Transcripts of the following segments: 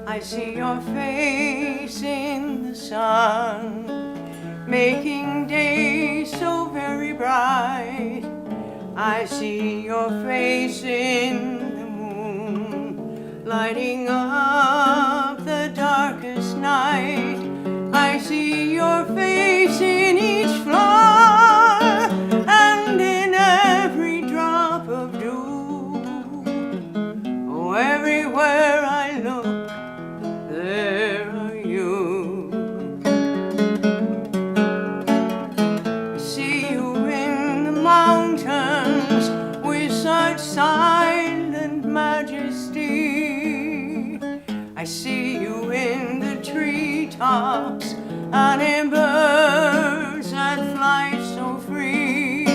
I see your face in the sun, making days so very bright. I see your face in the moon, lighting up the darkest night. I see your face in each flower and in every drop of dew. Oh, everywhere I look, there are you. I see you in the mountains with such silent majesty. I see you in the treetops and in birds that fly so free.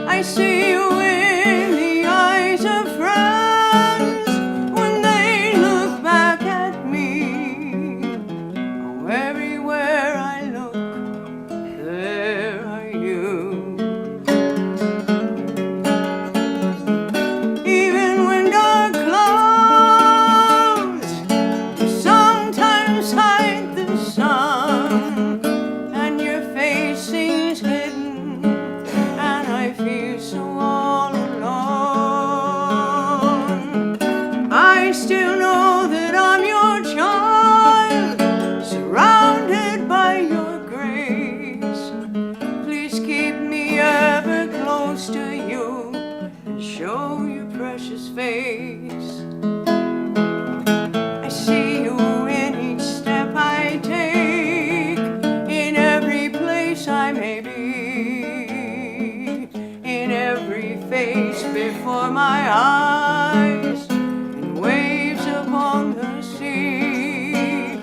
I see you in the eyes of friends when they look back at me. Oh, everywhere I look, there are you. Even when dark clouds sometimes hide the sun, and your face seems hidden, and I feel so all alone, I still know that I'm your child, surrounded by your grace. Please keep me ever close to you and show your precious face. I see you in each step I take, in every place I may be, in every face before my eyes, in waves upon the sea,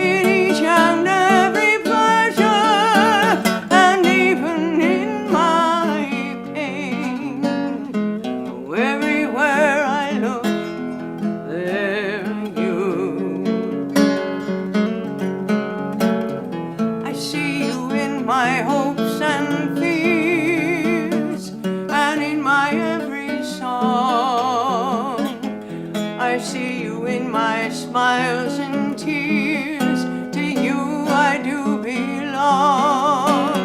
in each and every pleasure, and even in my pain. Oh, everywhere I look, there are you. I see you in my hopes and fears, and in my every song. I see you in my smiles and tears. To you I do belong.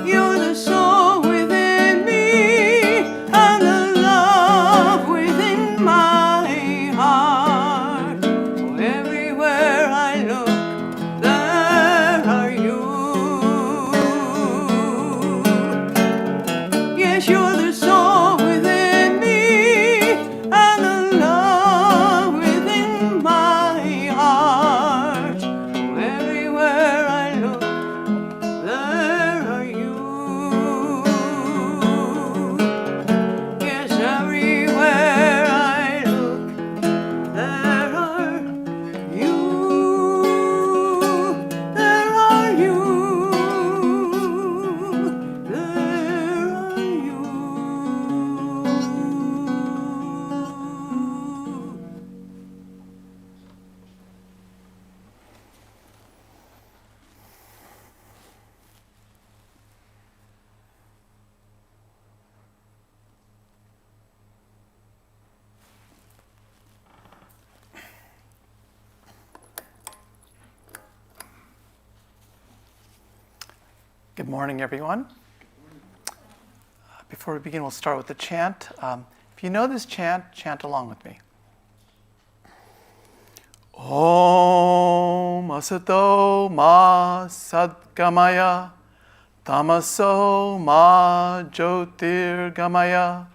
You're the soul within me, and the love within my heart. Oh, everywhere I look, there are you. Yes, you're the soul within me, and the love within my heart. Oh, everywhere I look, there are you. Yes, everywhere I look, there are you. There are you. There are you. Good morning, everyone. Before we begin, we'll start with the chant. If you know this chant, chant along with me. Om Asato Ma Sadgamaya Tamaso Ma Jyotir Gamaya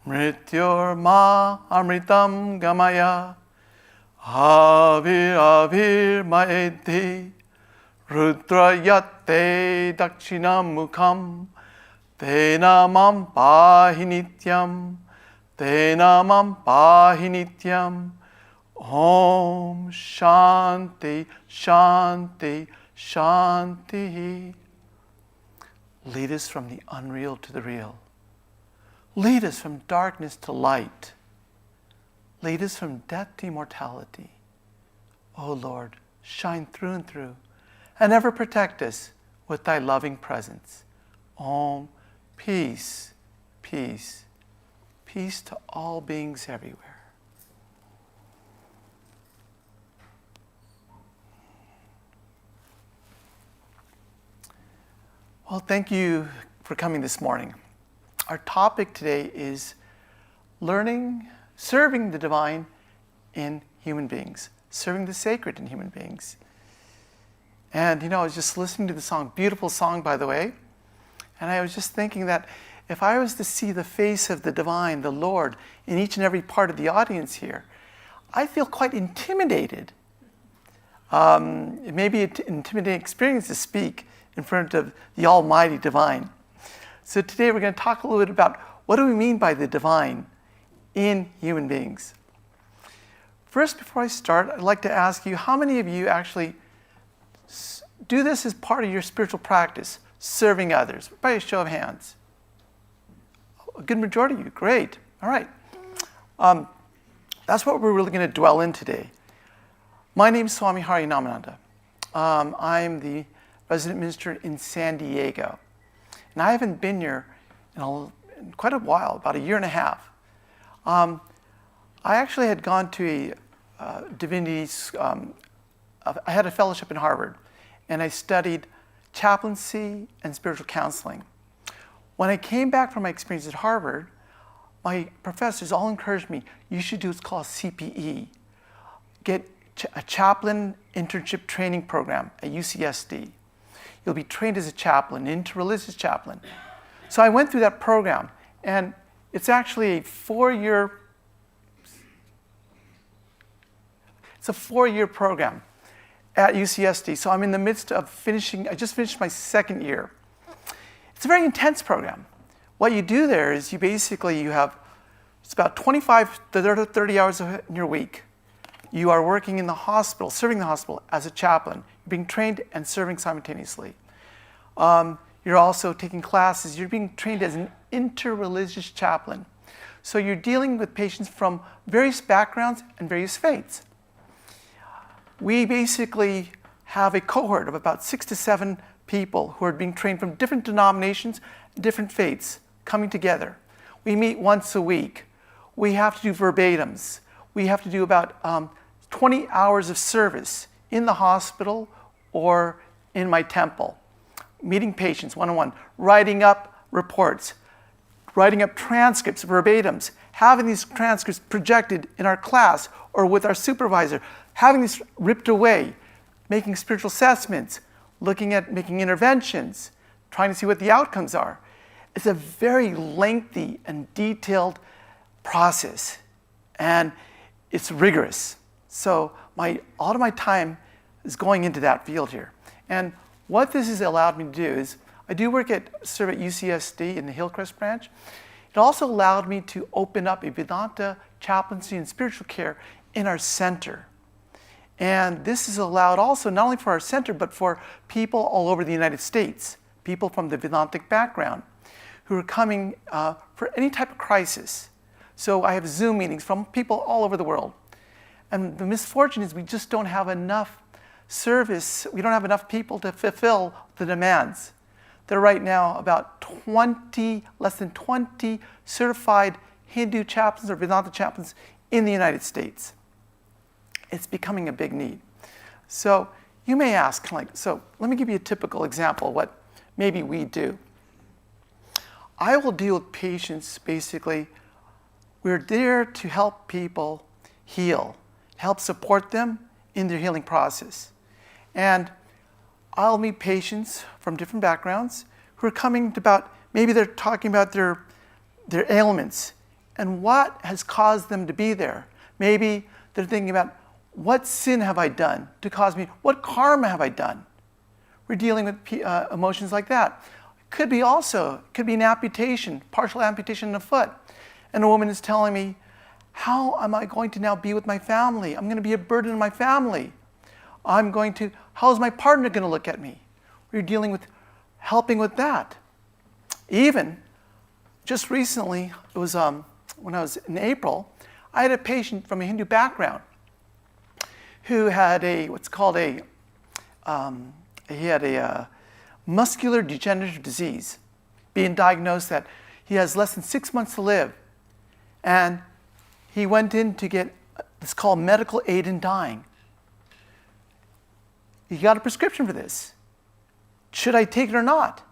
Mrityor Ma Amritam Gamaya Avir Avir Maedi Rudrayate Dakshinam Mukham Tenamam Pahi Nityam Tenamam Pahi Nityam Om Shanti Shanti Shanti. Lead us from the unreal to the real. Lead us from darkness to light. Lead us from death to immortality. O Lord, shine through and through, and ever protect us with thy loving presence. Om, peace, peace, Peace to all beings everywhere. Well, thank you for coming this morning. Our topic today is serving the divine in human beings, serving the sacred in human beings. And I was just listening to the song, beautiful song, by the way, and I was just thinking that if I was to see the face of the divine, the Lord, in each and every part of the audience here, I feel quite intimidated. It may be an intimidating experience to speak in front of the Almighty Divine. So today we're going to talk a little bit about what do we mean by the divine in human beings. First, before I start, I'd like to ask you, how many of you actually do this as part of your spiritual practice, serving others? By a show of hands. A good majority of you. Great. All right. That's what we're really going to dwell in today. My name is Swami Harinamananda. I'm the resident minister in San Diego. And I haven't been here in quite a while, about a year and a half. I actually had gone to a divinity's, I had a fellowship in Harvard, and I studied chaplaincy and spiritual counseling. When I came back from my experience at Harvard, my professors all encouraged me, you should do what's called CPE. Get a chaplain internship training program at UCSD. You'll be trained as a chaplain, interreligious chaplain. So I went through that program, and it's actually a four-year program at UCSD. So I'm in the midst of I just finished my second year. It's a very intense program. What you do there is it's about 25 to 30 hours in your week. You are working in the hospital, serving the hospital as a chaplain. You're being trained and serving simultaneously. You're also taking classes. You're being trained as an interreligious chaplain. So you're dealing with patients from various backgrounds and various faiths. We basically have a cohort of about 6 to 7 people who are being trained from different denominations, different faiths, coming together. We meet once a week. We have to do verbatims. We have to do about 20 hours of service in the hospital or in my temple, meeting patients one-on-one, writing up reports, writing up transcripts, verbatims, having these transcripts projected in our class or with our supervisor, having this ripped away, making spiritual assessments, looking at making interventions, trying to see what the outcomes are. It's a very lengthy and detailed process, and it's rigorous. So all of my time is going into that field here. And what this has allowed me to do is, I do serve at UCSD in the Hillcrest branch. It also allowed me to open up a Vedanta chaplaincy and spiritual care in our center. And this is allowed also not only for our center, but for people all over the United States, people from the Vedantic background who are coming for any type of crisis. So I have Zoom meetings from people all over the world. And the misfortune is we just don't have enough service. We don't have enough people to fulfill the demands. There are right now about less than 20 certified Hindu chaplains or Vedanta chaplains in the United States. It's becoming a big need. So you may ask, so let me give you a typical example of what maybe we do. I will deal with patients, basically, we're there to help people heal, help support them in their healing process. And I'll meet patients from different backgrounds who are coming about, maybe they're talking about their ailments and what has caused them to be there. Maybe they're thinking about, what sin have I done to cause me? What karma have I done? We're dealing with emotions like that. Could be an amputation, partial amputation in a foot. And a woman is telling me, how am I going to now be with my family? I'm going to be a burden on my family. How is my partner going to look at me? We're dealing with helping with that. Even just recently, it was when I was in April, I had a patient from a Hindu background who had muscular degenerative disease, being diagnosed that he has less than 6 months to live. And he went in to get, it's called medical aid in dying. He got a prescription for this. Should I take it or not?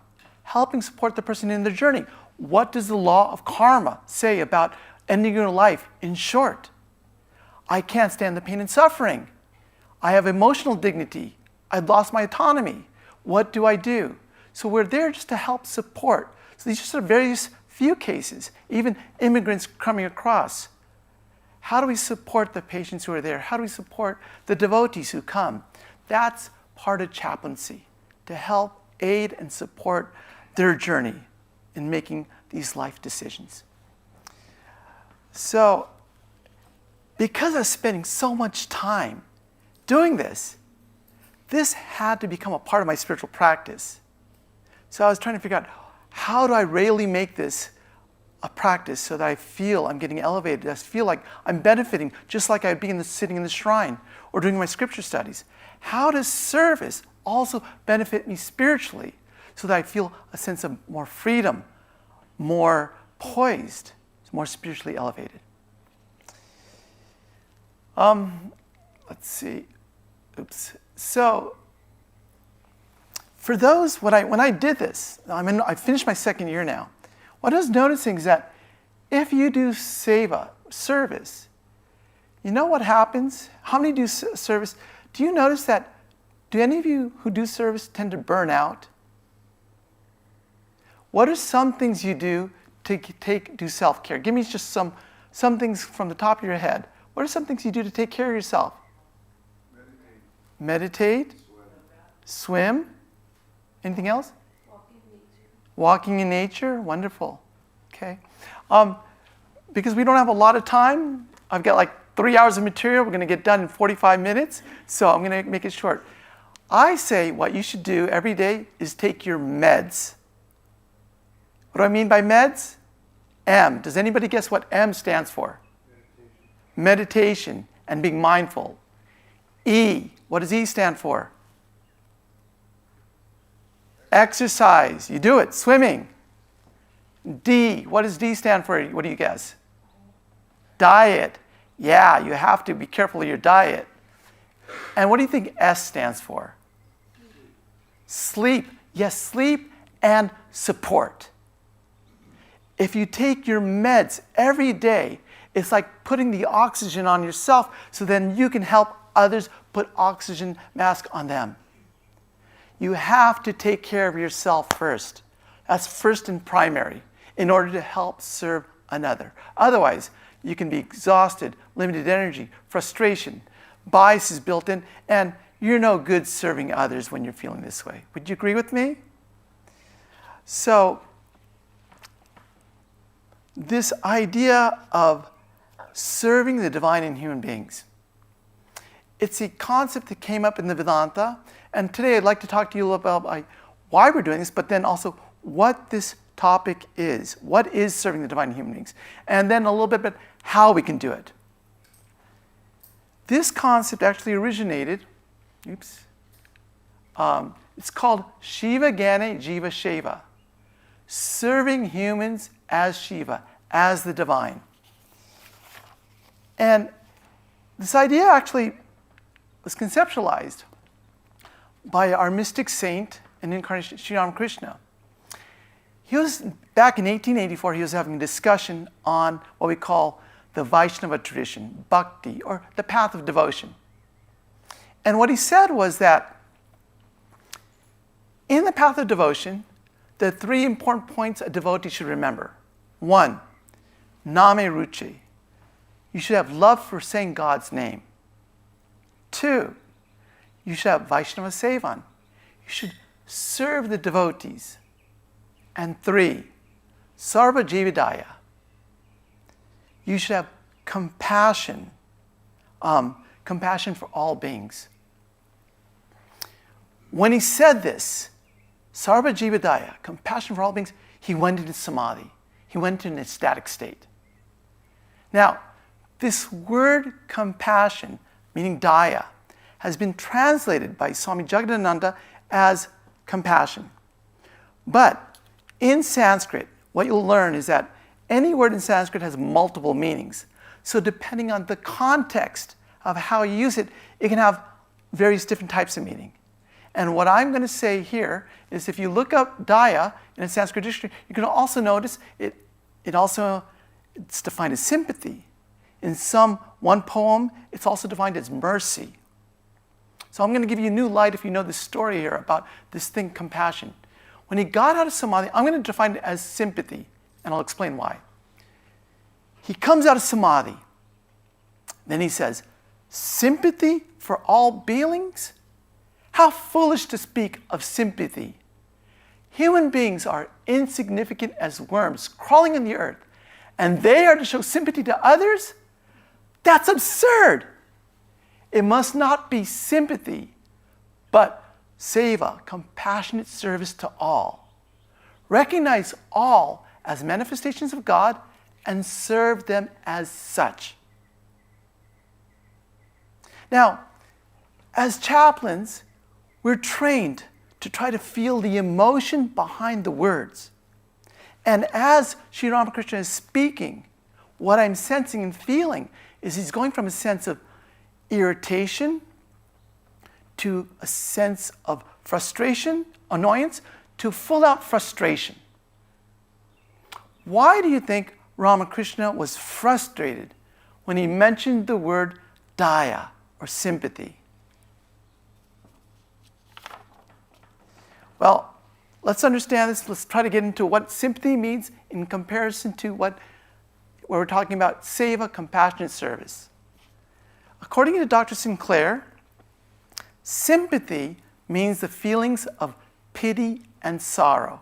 Helping support the person in their journey. What does the law of karma say about ending your life? In short, I can't stand the pain and suffering. I have emotional dignity. I've lost my autonomy. What do I do? So we're there just to help support. So these are sort of various few cases, even immigrants coming across. How do we support the patients who are there? How do we support the devotees who come? That's part of chaplaincy, to help aid and support their journey in making these life decisions. So, because I was spending so much time doing this, this had to become a part of my spiritual practice. So I was trying to figure out, how do I really make this a practice so that I feel I'm getting elevated, I feel like I'm benefiting, just like I'd be sitting in the shrine or doing my scripture studies. How does service also benefit me spiritually so that I feel a sense of more freedom, more poised, more spiritually elevated? Let's see. Oops. So, for those, when I did this, I finished my second year now. What I was noticing is that if you do seva, service, you know what happens? How many do service? Do you notice that, do any of you who do service tend to burn out? What are some things you do to do self-care? Give me just some things from the top of your head. What are some things you do to take care of yourself? Meditate. Swim. Anything else? Walking in nature. Wonderful. Okay. Because we don't have a lot of time, I've got like 3 hours of material. We're going to get done in 45 minutes, so I'm going to make it short. I say what you should do every day is take your meds. What do I mean by meds? M. Does anybody guess what M stands for? Meditation and being mindful. E. What does E stand for? Exercise. You do it. Swimming. D. What does D stand for? What do you guess? Diet. Yeah, you have to be careful of your diet. And what do you think S stands for? Sleep. Yes, sleep and support. If you take your meds every day, it's like putting the oxygen on yourself so then you can help others put oxygen mask on them. You have to take care of yourself first. That's first and primary in order to help serve another. Otherwise, you can be exhausted, limited energy, frustration, biases built in, and you're no good serving others when you're feeling this way. Would you agree with me? So, this idea of serving the divine in human beings, it's a concept that came up in the Vedanta, and today I'd like to talk to you about why we're doing this, but then also what this topic is. What is serving the divine in human beings? And then a little bit about how we can do it. This concept actually originated, it's called Shiva Gane Jiva Sheva, serving humans as Shiva, as the divine. And this idea actually was conceptualized by our mystic saint and incarnation, Sri Ramakrishna. Back in 1884, he was having a discussion on what we call the Vaishnava tradition, bhakti, or the path of devotion. And what he said was that in the path of devotion, there are three important points a devotee should remember. One, name ruchi. You should have love for saying God's name. Two, you should have Vaishnava Sevan. You should serve the devotees. And three, Sarva Jividaya. You should have compassion, compassion for all beings. When he said this, Sarva Jividaya, compassion for all beings, he went into samadhi. He went into an ecstatic state. Now, this word compassion, meaning daya, has been translated by Swami Harinamananda as compassion. But in Sanskrit, what you'll learn is that any word in Sanskrit has multiple meanings. So depending on the context of how you use it, it can have various different types of meaning. And what I'm going to say here is if you look up daya in a Sanskrit dictionary, you can also notice it's defined as sympathy. In one poem, it's also defined as mercy. So I'm going to give you new light if you know the story here about this thing, compassion. When he got out of samadhi, I'm going to define it as sympathy, and I'll explain why. He comes out of samadhi. Then he says, sympathy for all beings? How foolish to speak of sympathy. Human beings are insignificant as worms crawling in the earth, and they are to show sympathy to others? That's absurd. It must not be sympathy, but seva, compassionate service to all. Recognize all as manifestations of God and serve them as such. Now, as chaplains, we're trained to try to feel the emotion behind the words. And as Sri Ramakrishna is speaking, what I'm sensing and feeling is he's going from a sense of irritation to a sense of frustration, annoyance, to full-out frustration. Why do you think Ramakrishna was frustrated when he mentioned the word daya, or sympathy? Well, let's understand this. Let's try to get into what sympathy means in comparison to what we're talking about, seva, compassionate service. According to Dr. Sinclair, sympathy means the feelings of pity and sorrow,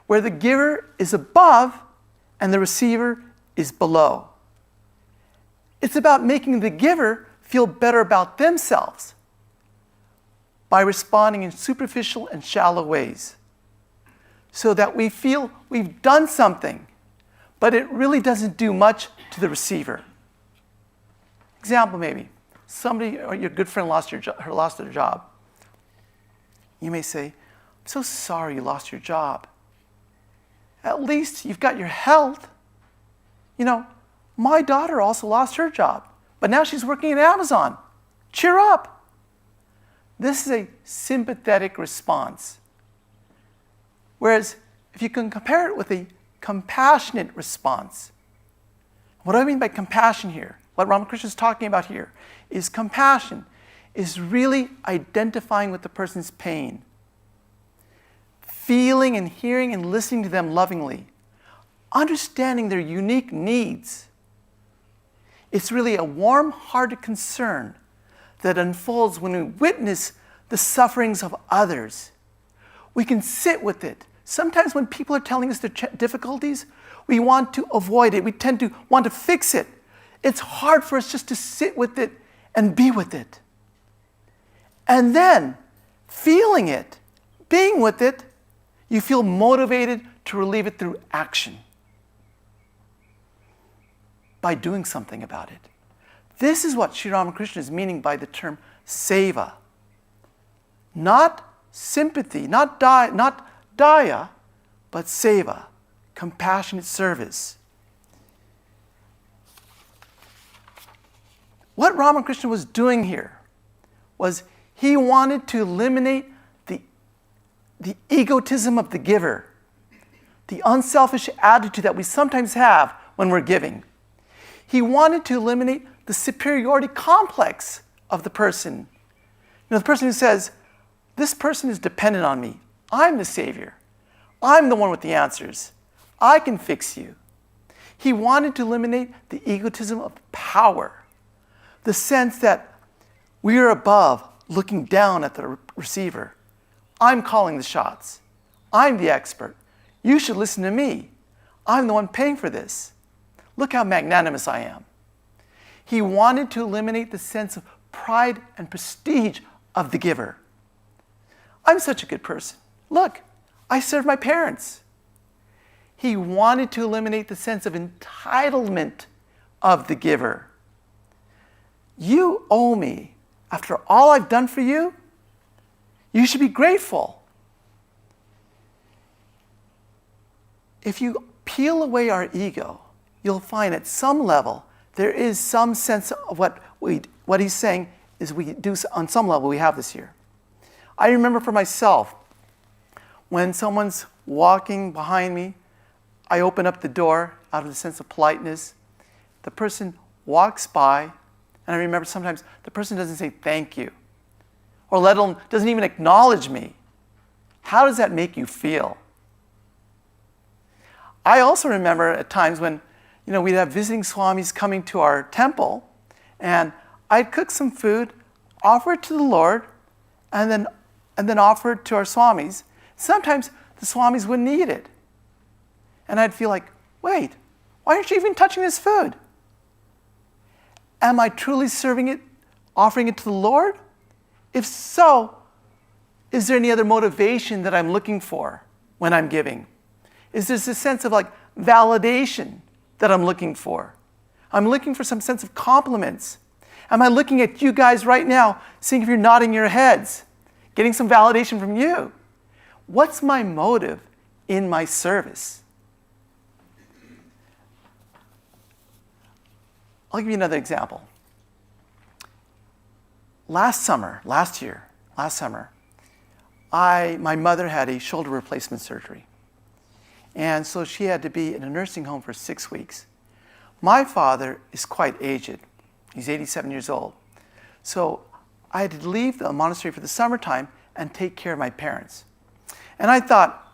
where the giver is above and the receiver is below. It's about making the giver feel better about themselves by responding in superficial and shallow ways, so that we feel we've done something, but it really doesn't do much to the receiver. Example maybe, somebody or your good friend lost their job. You may say, I'm so sorry you lost your job. At least you've got your health. You know, my daughter also lost her job, but now she's working at Amazon. Cheer up. This is a sympathetic response. Whereas if you can compare it with a compassionate response, what do I mean by compassion here? What Ramakrishna is talking about here is compassion is really identifying with the person's pain, feeling and hearing and listening to them lovingly, understanding their unique needs. It's really a warm-hearted concern that unfolds when we witness the sufferings of others. We can sit with it. Sometimes when people are telling us their difficulties, we want to avoid it. We tend to want to fix it. It's hard for us just to sit with it and be with it. And then, feeling it, being with it, you feel motivated to relieve it through action, by doing something about it. This is what Sri Ramakrishna is meaning by the term seva. Not sympathy, not daya, but seva, compassionate service. What Ramakrishna was doing here was he wanted to eliminate the egotism of the giver, the unselfish attitude that we sometimes have when we're giving. He wanted to eliminate the superiority complex of the person. You know, the person who says, this person is dependent on me. I'm the savior. I'm the one with the answers. I can fix you. He wanted to eliminate the egotism of power, the sense that we are above looking down at the receiver. I'm calling the shots. I'm the expert. You should listen to me. I'm the one paying for this. Look how magnanimous I am. He wanted to eliminate the sense of pride and prestige of the giver. I'm such a good person. Look, I serve my parents. He wanted to eliminate the sense of entitlement of the giver. You owe me. After all I've done for you, you should be grateful. If you peel away our ego, you'll find at some level there is some sense of what he's saying is we do, on some level we have this here. I remember for myself, when someone's walking behind me, I open up the door out of the sense of politeness. The person walks by, and I remember sometimes the person doesn't say thank you, or let alone doesn't even acknowledge me. How does that make you feel? I also remember at times when, we'd have visiting swamis coming to our temple, and I'd cook some food, offer it to the Lord, and then offer it to our swamis. Sometimes the swamis wouldn't eat it. And I'd feel like, wait, why aren't you even touching this food? Am I truly serving it, offering it to the Lord? If so, is there any other motivation that I'm looking for when I'm giving? Is there a sense of validation that I'm looking for? I'm looking for some sense of compliments. Am I looking at you guys right now, seeing if you're nodding your heads, getting some validation from you? What's my motive in my service? I'll give you another example. Last summer, my mother had a shoulder replacement surgery. And so she had to be in a nursing home for 6 weeks. My father is quite aged. He's 87 years old. So I had to leave the monastery for the summertime and take care of my parents. And I thought,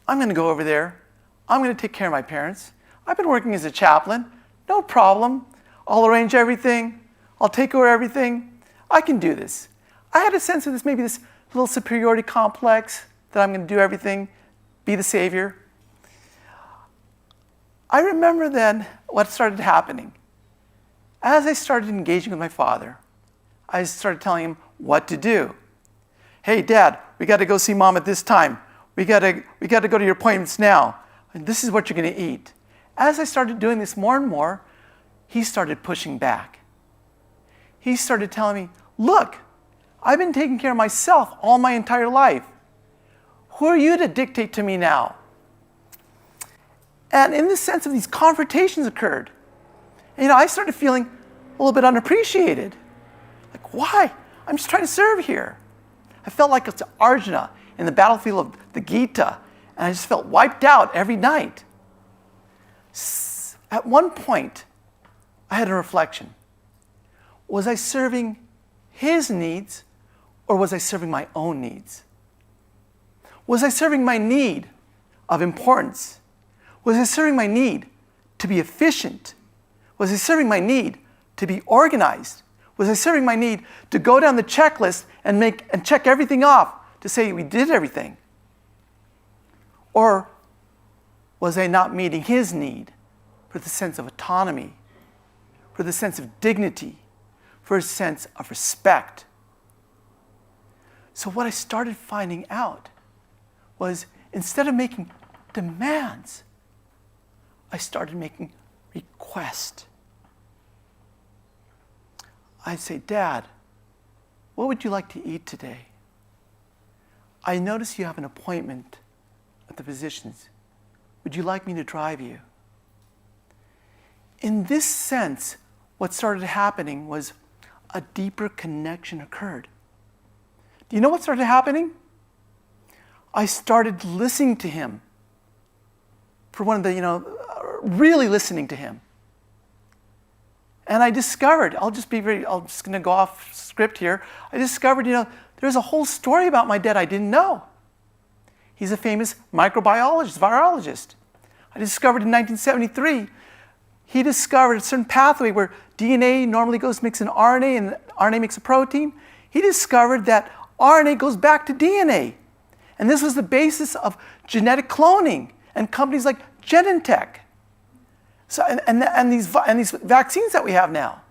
I'm going to go over there. I'm going to take care of my parents. I've been working as a chaplain. No problem. I'll arrange everything. I'll take over everything. I can do this. I had a sense of maybe this little superiority complex that I'm going to do everything, be the savior. I remember then what started happening. As I started engaging with my father, I started telling him what to do. Hey, Dad, we got to go see Mom at this time. We got to go to your appointments now. And this is what you're going to eat. As I started doing this more and more, he started pushing back. He started telling me, look, I've been taking care of myself all my entire life. Who are you to dictate to me now? And in the sense of these confrontations occurred. And, I started feeling a little bit unappreciated. Like, why? I'm just trying to serve here. I felt like it's Arjuna in the battlefield of the Gita, and I just felt wiped out every night. At one point, I had a reflection. Was I serving his needs, or was I serving my own needs? Was I serving my need of importance? Was I serving my need to be efficient? Was I serving my need to be organized? Was I serving my need to go down the checklist and check everything off to say we did everything? Or was I not meeting his need for the sense of autonomy, for the sense of dignity, for a sense of respect? So what I started finding out was, instead of making demands, I started making requests. I'd say, Dad, what would you like to eat today? I notice you have an appointment at the physician's. Would you like me to drive you? In this sense, what started happening was a deeper connection occurred. Do you know what started happening? I started listening to him. For one of the, really listening to him. And I discovered, I'm just going to go off script here. I discovered, there's a whole story about my dad I didn't know. He's a famous microbiologist, virologist. I discovered in 1973, he discovered a certain pathway where DNA normally makes an RNA, and RNA makes a protein. He discovered that RNA goes back to DNA. And this was the basis of genetic cloning and companies like Genentech. So, and these vaccines that we have now.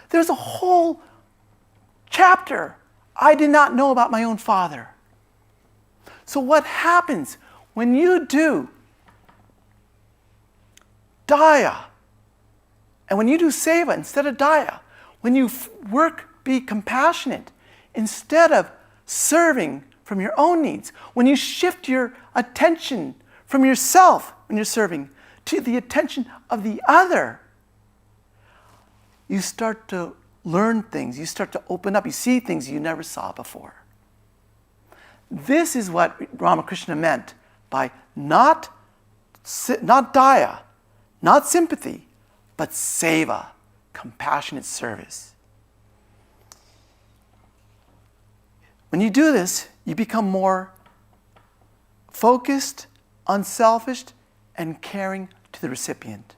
There's a whole chapter I did not know about my own father. So what happens when you do daya, and when you do seva instead of daya, when you be compassionate instead of serving from your own needs, when you shift your attention from yourself when you're serving to the attention of the other, you start to learn things, you start to open up, you see things you never saw before. This is what Ramakrishna meant by not daya, not sympathy, but seva, compassionate service. When you do this, you become more focused, unselfish, and caring to the recipient.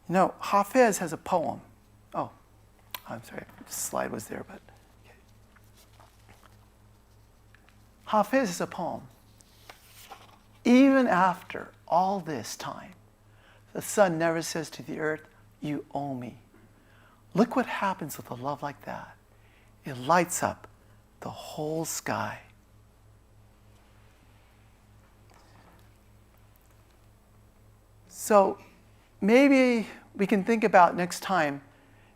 You know, Hafiz has a poem. Oh, I'm sorry, the slide was there, but okay. Hafiz is a poem. Even after all this time, the sun never says to the earth, "You owe me." Look what happens with a love like that. It lights up the whole sky. So maybe we can think about next time,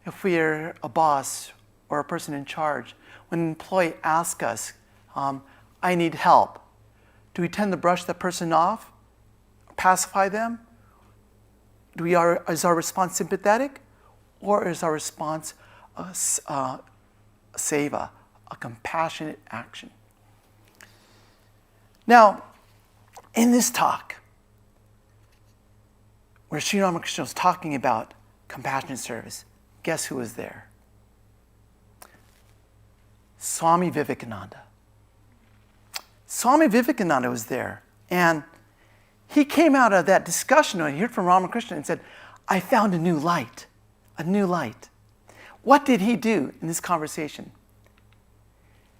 if we are a boss or a person in charge, when an employee asks us, I need help, do we tend to brush that person off, pacify them? Is our response sympathetic, or is our response seva, a compassionate action? Now, in this talk, where Sri Ramakrishna was talking about compassionate service, guess who was there? Swami Vivekananda. Swami Vivekananda was there, and he came out of that discussion when he heard from Ramakrishna and said, I found a new light, a new light. What did he do in this conversation?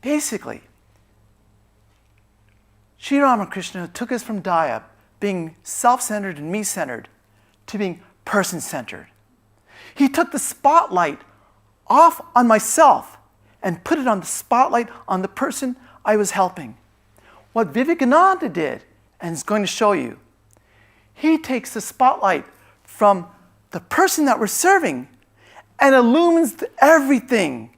Basically, Sri Ramakrishna took us from daya, being self-centered and me-centered, to being person-centered. He took the spotlight off on myself and put it on the spotlight on the person I was helping. What Vivekananda did, and is going to show you, he takes the spotlight from the person that we're serving and illumines everything.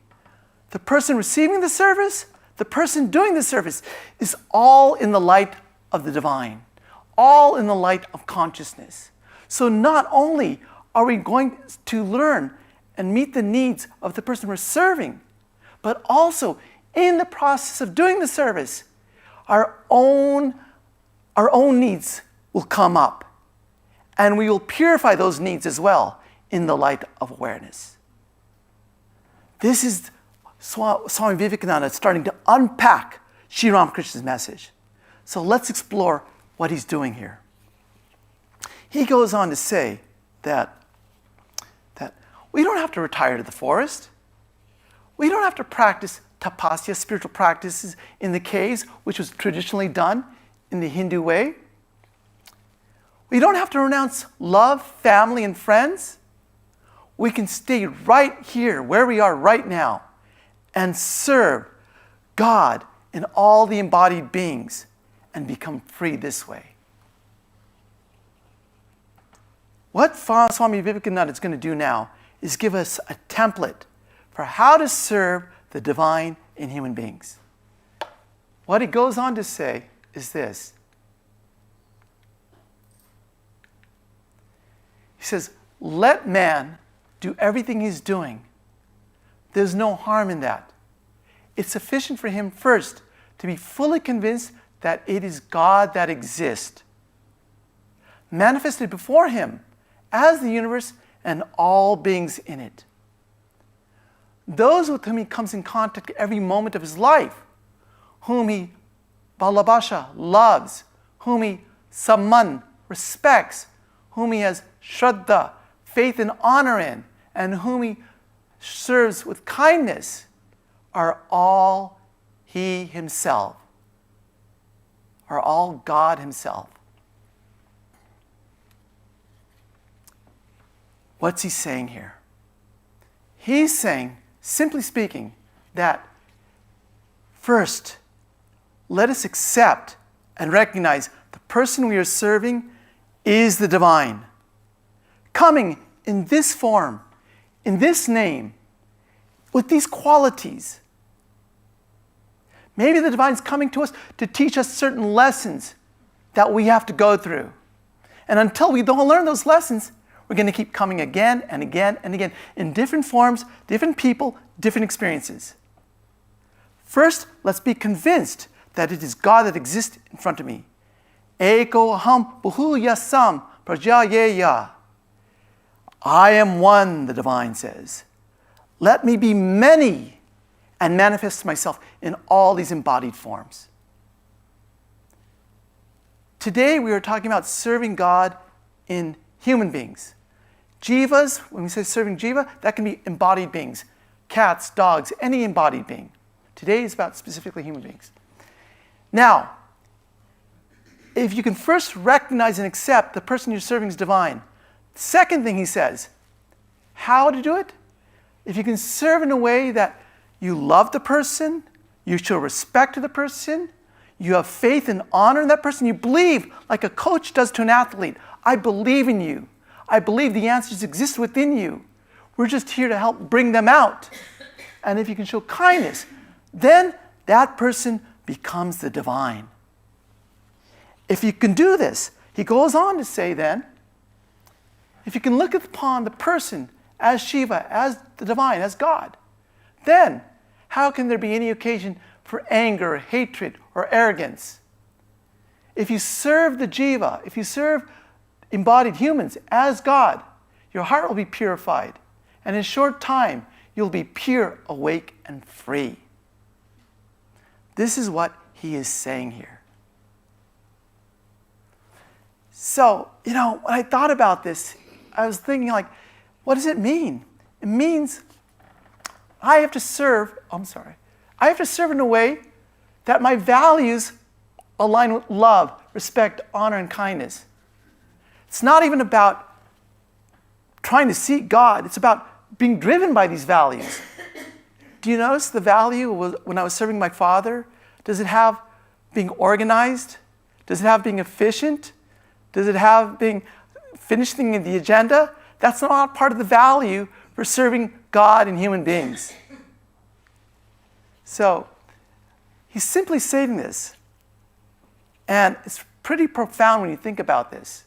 The person receiving the service, the person doing the service, is all in the light of the divine, all in the light of consciousness. So not only are we going to learn and meet the needs of the person we're serving, but also in the process of doing the service, our own needs will come up, and we will purify those needs as well in the light of awareness. This is Swami Vivekananda starting to unpack Sri Ramakrishna's message. So let's explore what he's doing here. He goes on to say that we don't have to retire to the forest. We don't have to practice tapasya, spiritual practices, in the caves, which was traditionally done in the Hindu way. We don't have to renounce love, family, and friends. We can stay right here, where we are right now, and serve God and all the embodied beings and become free this way. What Swami Vivekananda is going to do now is give us a template for how to serve the divine in human beings. What he goes on to say is this. He says, let man do everything he's doing. There's no harm in that. It's sufficient for him first to be fully convinced that it is God that exists, manifested before him as the universe and all beings in it. Those with whom he comes in contact every moment of his life, whom he balabhasha, loves, whom he samman, respects, whom he has shraddha, faith and honor in, and whom he serves with kindness, are all he himself, are all God himself. What's he saying here? He's saying, simply speaking, that first, let us accept and recognize the person we are serving is the divine, coming in this form, in this name, with these qualities. Maybe the divine's coming to us to teach us certain lessons that we have to go through. And until we don't learn those lessons, we're going to keep coming again and again and again in different forms, different people, different experiences. First, let's be convinced that it is God that exists in front of me. Eko aham bahuyasam prajayeya. I am one, the divine says. Let me be many and manifest myself in all these embodied forms. Today we are talking about serving God in human beings. Jivas, when we say serving jiva, that can be embodied beings. Cats, dogs, any embodied being. Today is about specifically human beings. Now, if you can first recognize and accept the person you're serving is divine, the second thing he says, how to do it? If you can serve in a way that you love the person, you show respect to the person, you have faith and honor in that person, you believe like a coach does to an athlete. I believe in you. I believe the answers exist within you. We're just here to help bring them out. And if you can show kindness, then that person becomes the divine. If you can do this, he goes on to say then, if you can look upon the person as Shiva, as the divine, as God, then how can there be any occasion for anger, hatred, or arrogance? If you serve the jiva, if you serve embodied humans as God, your heart will be purified. And in a short time, you'll be pure, awake, and free. This is what he is saying here. So, when I thought about this, I was thinking what does it mean? It means I have to serve in a way that my values align with love, respect, honor, and kindness. It's not even about trying to seek God. It's about being driven by these values. Do you notice the value when I was serving my father? Does it have being organized? Does it have being efficient? Does it have being finishing the agenda? That's not part of the value for serving God and human beings. So he's simply stating this. And it's pretty profound when you think about this.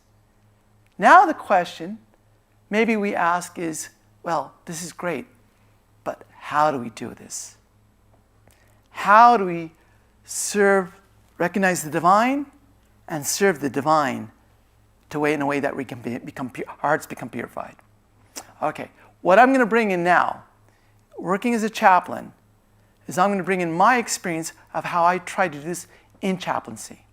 Now the question maybe we ask is, well, this is great, but how do we do this? How do we recognize the divine and serve the divine in a way that we can our hearts become purified? Okay, what I'm going to bring in now, working as a chaplain, is I'm going to bring in my experience of how I try to do this in chaplaincy.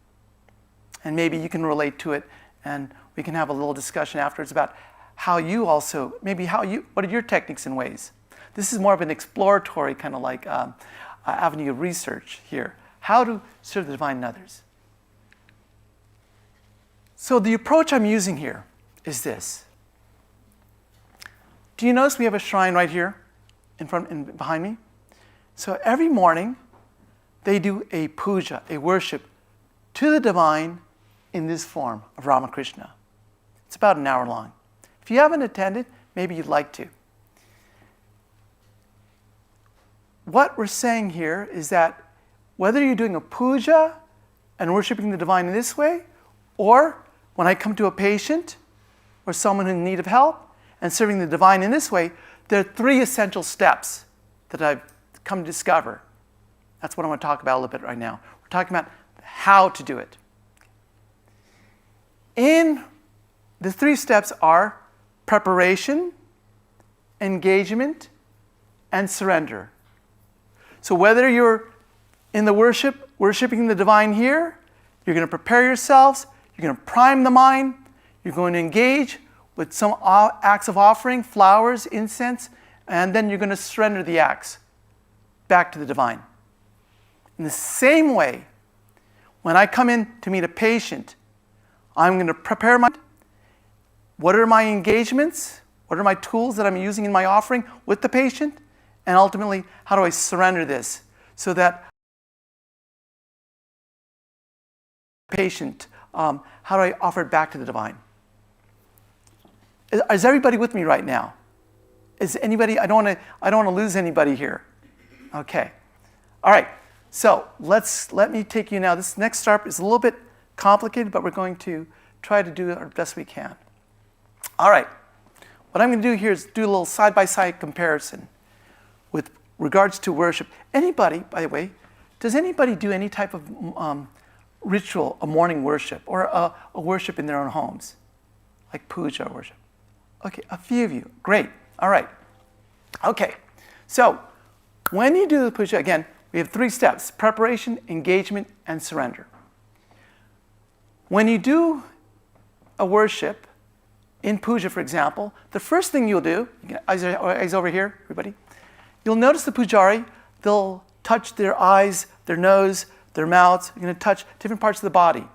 And maybe you can relate to it, and we can have a little discussion afterwards about how you also, what are your techniques and ways? This is more of an exploratory kind of avenue of research here. How to serve the divine in others. So the approach I'm using here is this. Do you notice we have a shrine right here behind me? So every morning, they do a puja, a worship to the divine in this form of Ramakrishna. It's about an hour long. If you haven't attended, maybe you'd like to. What we're saying here is that whether you're doing a puja and worshiping the divine in this way, or when I come to a patient or someone in need of help and serving the divine in this way, there are 3 essential steps that I've come to discover. That's what I want to talk about a little bit right now. We're talking about how to do it. In the 3 steps are preparation, engagement, and surrender. So whether you're in the worshiping the divine here, you're going to prepare yourselves, you're going to prime the mind, you're going to engage with some acts of offering, flowers, incense, and then you're going to surrender the acts back to the divine. In the same way, when I come in to meet a patient, I'm going to prepare what are my engagements, what are my tools that I'm using in my offering with the patient, and ultimately, how do I surrender this so that patient, how do I offer it back to the divine? Is everybody with me right now? Is anybody? I don't want to lose anybody here. Okay. All right. So let me take you now. This next step is a little bit complicated, but we're going to try to do it our best we can. All right. What I'm going to do here is do a little side-by-side comparison with regards to worship. Anybody, by the way, does anybody do any type of ritual, a morning worship, or a worship in their own homes? Like puja worship? Okay, a few of you. Great. All right. Okay. So when you do the puja, again, we have 3 steps: preparation, engagement, and surrender. When you do a worship in puja, for example, the first thing you'll do, eyes over here, everybody, you'll notice the pujari, they'll touch their eyes, their nose, their mouths. You're going to touch different parts of the body.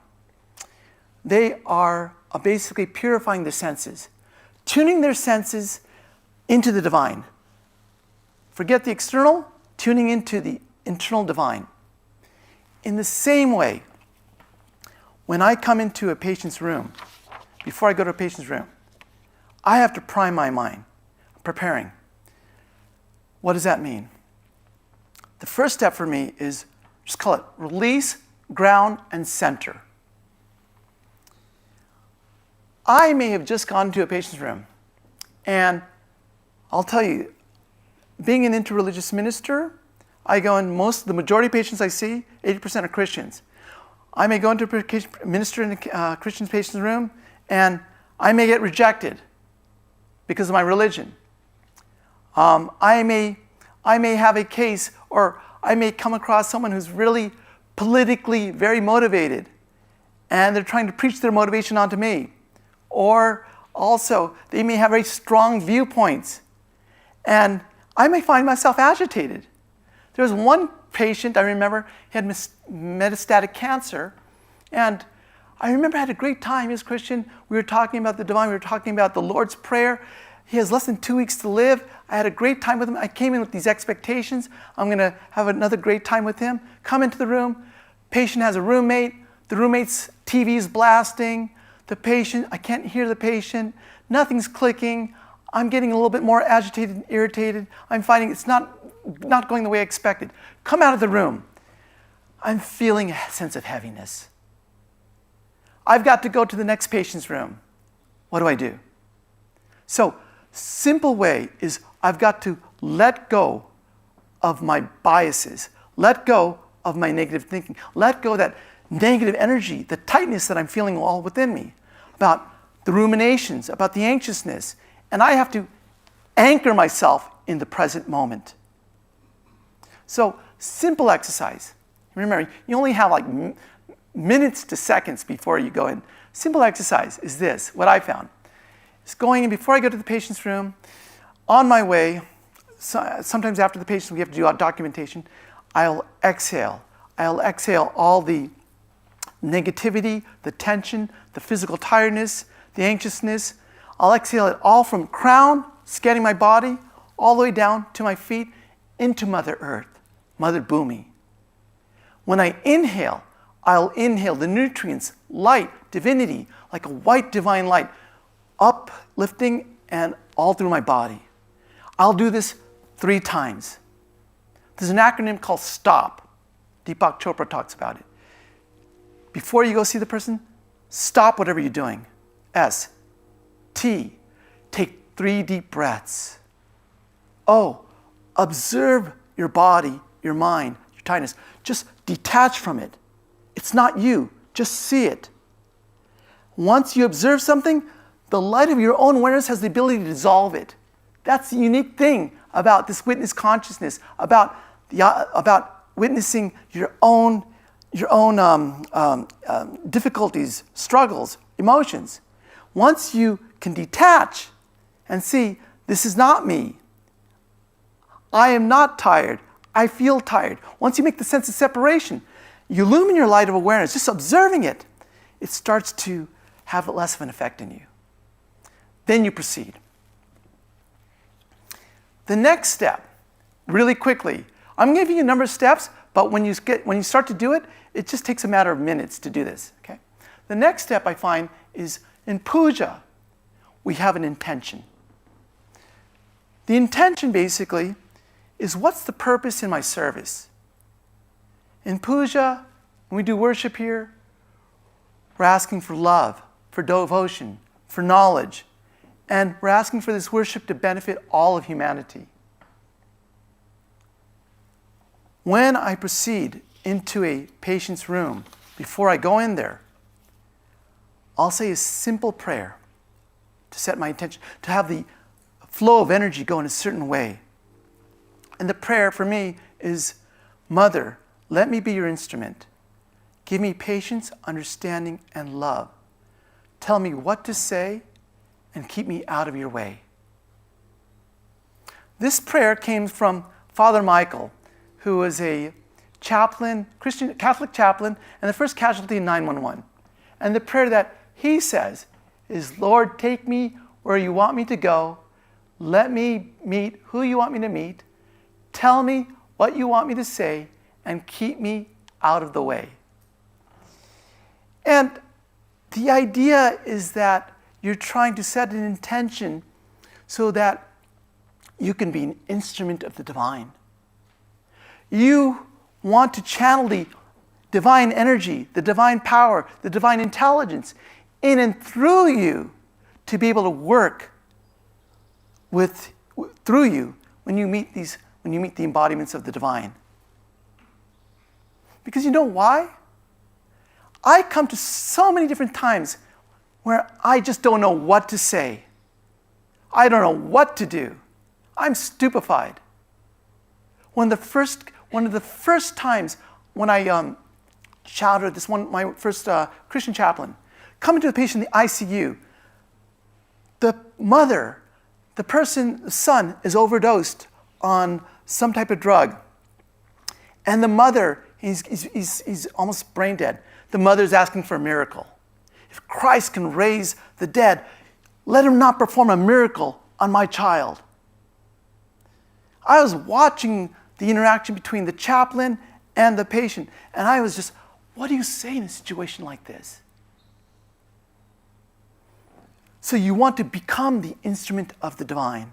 They are basically purifying their senses, tuning their senses into the divine. Forget the external, tuning into the internal divine. In the same way, when I come into a patient's room, before I go to a patient's room, I have to prime my mind, preparing. What does that mean? The first step for me is, just call it release, ground, and center. I may have just gone to a patient's room, and I'll tell you, being an interreligious minister, I go in the majority of patients I see, 80% are Christians. I may go into a minister in a Christian patient's room, and I may get rejected because of my religion. I may have a case, or I may come across someone who's really politically very motivated, and they're trying to preach their motivation onto me. Or also, they may have very strong viewpoints, and I may find myself agitated. There was one patient, I remember, he had metastatic cancer, and I remember I had a great time. He was Christian. We were talking about the divine. We were talking about the Lord's Prayer. He has less than 2 weeks to live. I had a great time with him. I came in with these expectations. I'm going to have another great time with him. Come into the room. Patient has a roommate. The roommate's TV is blasting. The patient, I can't hear the patient. Nothing's clicking. I'm getting a little bit more agitated and irritated. I'm finding it's not going the way I expected. Come out of the room. I'm feeling a sense of heaviness. I've got to go to the next patient's room. What do? So, simple way is I've got to let go of my biases, let go of my negative thinking, let go of that negative energy, the tightness that I'm feeling all within me, about the ruminations, about the anxiousness, and I have to anchor myself in the present moment. So, simple exercise. Remember, you only have like minutes to seconds before you go in. Simple exercise is this, what I found. Is going in before I go to the patient's room, on my way, sometimes after the patient we have to do documentation, I'll exhale. I'll exhale all the negativity, the tension, the physical tiredness, the anxiousness. I'll exhale it all from crown, scanning my body, all the way down to my feet, into Mother Earth, Mother Bhumi. When I inhale, I'll inhale the nutrients, light, divinity, like a white divine light, uplifting and all through my body. I'll do this 3 times. There's an acronym called STOP. Deepak Chopra talks about it. Before you go see the person, stop whatever you're doing. S. T. Take 3 deep breaths. O. Observe your body, your mind, your tightness. Just detach from it. It's not you. Just see it. Once you observe something, the light of your own awareness has the ability to dissolve it. That's the unique thing about this witness consciousness, about witnessing your own difficulties, struggles, emotions. Once you can detach and see, this is not me. I am not tired. I feel tired. Once you make the sense of separation, you illumine your light of awareness, just observing it. It starts to have less of an effect in you. Then you proceed. The next step, really quickly, I'm giving you a number of steps, but when you start to do it, it just takes a matter of minutes to do this. Okay? The next step I find is in puja, we have an intention. The intention basically is, what's the purpose in my service? In puja, when we do worship here, We're asking for love, for devotion, for knowledge, and we're asking for this worship to benefit all of humanity. When I proceed into a patient's room, before I go in there, I'll say a simple prayer to set my intention, to have the flow of energy go in a certain way. And the prayer for me is, Mother, let me be your instrument. Give me patience, understanding, and love. Tell me what to say and keep me out of your way. This prayer came from Father Michael, who was a chaplain, Catholic chaplain, and the first casualty in 911. And the prayer that he says is, Lord, take me where you want me to go. Let me meet who you want me to meet. Tell me what you want me to say and keep me out of the way. And the idea is that you're trying to set an intention so that you can be an instrument of the divine. You want to channel the divine energy, the divine power, the divine intelligence in and through you to be able to work through you when you meet the embodiments of the divine. Because you know why? I come to so many different times where I just don't know what to say. I don't know what to do. I'm stupefied. One of the first times when I shouted my first Christian chaplain, coming to the patient in the ICU, the mother, the son is overdosed on some type of drug. And the mother, he's almost brain dead. The mother's asking for a miracle. If Christ can raise the dead, let him not perform a miracle on my child. I was watching the interaction between the chaplain and the patient, and I was just, what do you say in a situation like this? So you want to become the instrument of the divine.